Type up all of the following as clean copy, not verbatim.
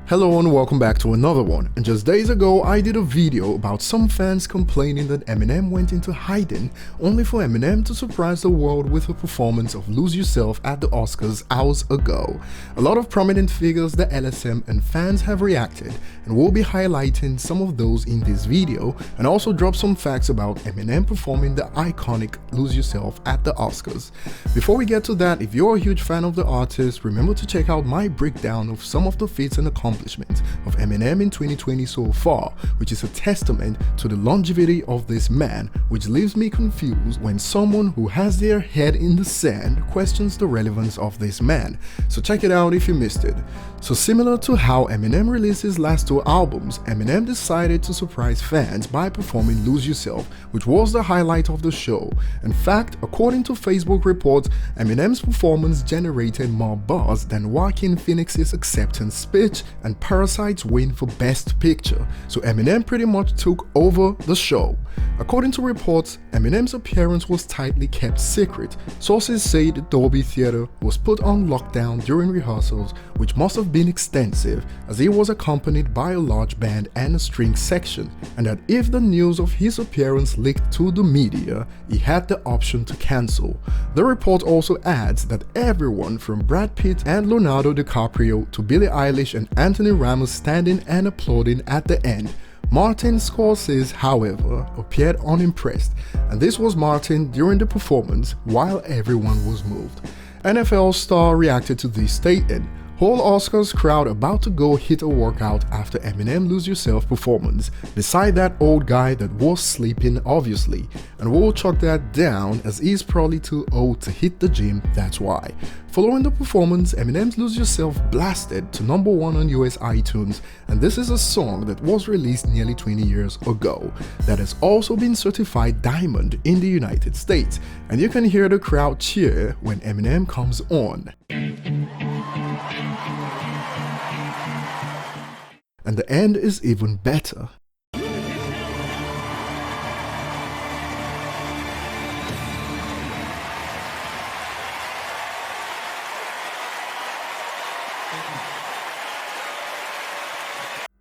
Hello and welcome back to another one. And just days ago I did a video about some fans complaining that Eminem went into hiding only for Eminem to surprise the world with a performance of Lose Yourself at the Oscars hours ago. A lot of prominent figures, the LSM and fans have reacted, and we'll be highlighting some of those in this video and also drop some facts about Eminem performing the iconic Lose Yourself at the Oscars. Before we get to that, if you're a huge fan of the artist, remember to check out my breakdown of some of the feats and accomplishments of Eminem in 2020 so far, which is a testament to the longevity of this man, which leaves me confused when someone who has their head in the sand questions the relevance of this man. So check it out if you missed it. So similar to how Eminem released his last two albums, Eminem decided to surprise fans by performing Lose Yourself, which was the highlight of the show. In fact, according to Facebook reports, Eminem's performance generated more buzz than Joaquin Phoenix's acceptance speech and Parasite's win for Best Picture, so Eminem pretty much took over the show. According to reports, Eminem's appearance was tightly kept secret. Sources say the Dolby Theatre was put on lockdown during rehearsals, which must have been extensive as he was accompanied by a large band and a string section, and that if the news of his appearance leaked to the media, he had the option to cancel. The report also adds that everyone from Brad Pitt and Leonardo DiCaprio to Billie Eilish and Anthony Ramos standing and applauding at the end. Martin Scorsese, however, appeared unimpressed, and this was Martin during the performance while everyone was moved. NFL star reacted to this statement. Whole Oscars crowd about to go hit a workout after Eminem Lose Yourself performance, beside that old guy that was sleeping obviously, and we'll chalk that down as he's probably too old to hit the gym, that's why. Following the performance, Eminem's Lose Yourself blasted to #1 on US iTunes, and this is a song that was released nearly 20 years ago, that has also been certified diamond in the United States, and you can hear the crowd cheer when Eminem comes on. And the end is even better.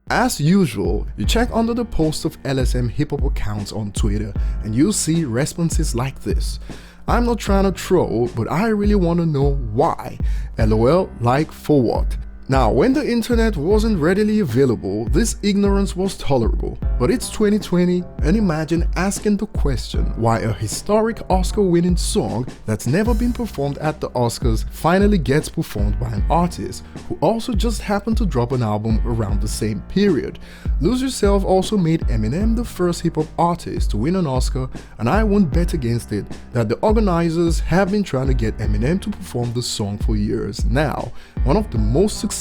As usual, you check under the post of LSM hip-hop accounts on Twitter and you'll see responses like this. I'm not trying to troll, but I really want to know why. LOL, like for what? Now, when the internet wasn't readily available, this ignorance was tolerable. But it's 2020, and imagine asking the question why a historic Oscar-winning song that's never been performed at the Oscars finally gets performed by an artist who also just happened to drop an album around the same period. Lose Yourself also made Eminem the first hip-hop artist to win an Oscar, and I won't bet against it that the organizers have been trying to get Eminem to perform the song for years now, one of the most successful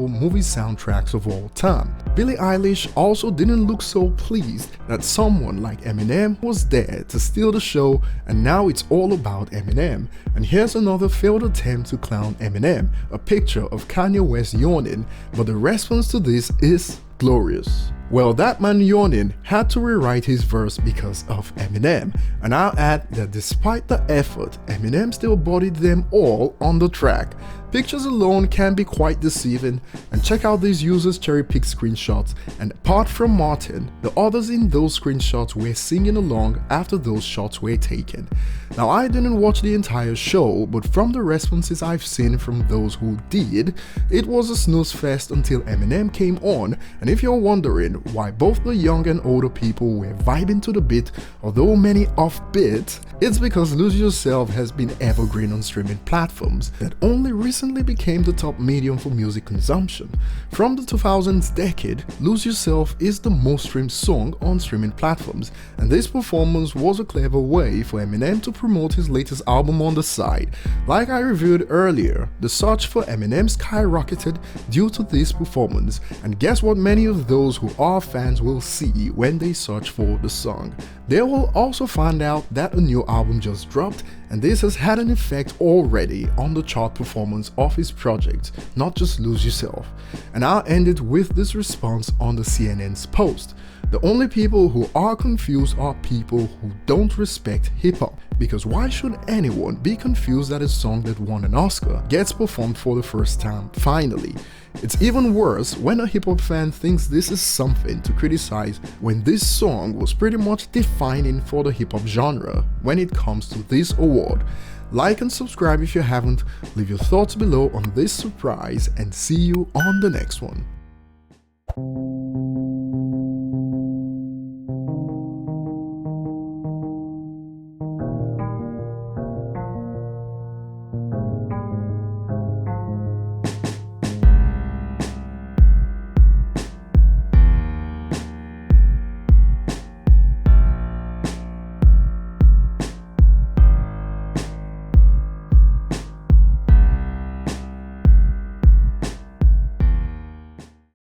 movie soundtracks of all time. Billie Eilish also didn't look so pleased that someone like Eminem was there to steal the show, and now it's all about Eminem. And here's another failed attempt to clown Eminem, a picture of Kanye West yawning, but the response to this is glorious. Well, that man yawning had to rewrite his verse because of Eminem, and I'll add that despite the effort, Eminem still bodied them all on the track. Pictures alone can be quite deceiving, and check out these users cherry-picked screenshots, and apart from Martin, the others in those screenshots were singing along after those shots were taken. Now, I didn't watch the entire show, but from the responses I've seen from those who did, it was a snooze fest until Eminem came on, and if you're wondering why both the young and older people were vibing to the beat, although many off-beat, it's because Lose Yourself has been evergreen on streaming platforms that only recently became the top medium for music consumption. From the 2000s decade, Lose Yourself is the most streamed song on streaming platforms, and this performance was a clever way for Eminem to promote his latest album on the side. Like I reviewed earlier, the search for Eminem skyrocketed due to this performance, and guess what many of those who are fans will see when they search for the song? They will also find out that a new album just dropped, and this has had an effect already on the chart performance of his project, not just Lose Yourself. And I'll end it with this response on the CNN's post. The only people who are confused are people who don't respect hip-hop, because why should anyone be confused that a song that won an Oscar gets performed for the first time finally? It's even worse when a hip-hop fan thinks this is something to criticize when this song was pretty much defining for the hip-hop genre when it comes to this award. Like and subscribe if you haven't, leave your thoughts below on this surprise, and see you on the next one.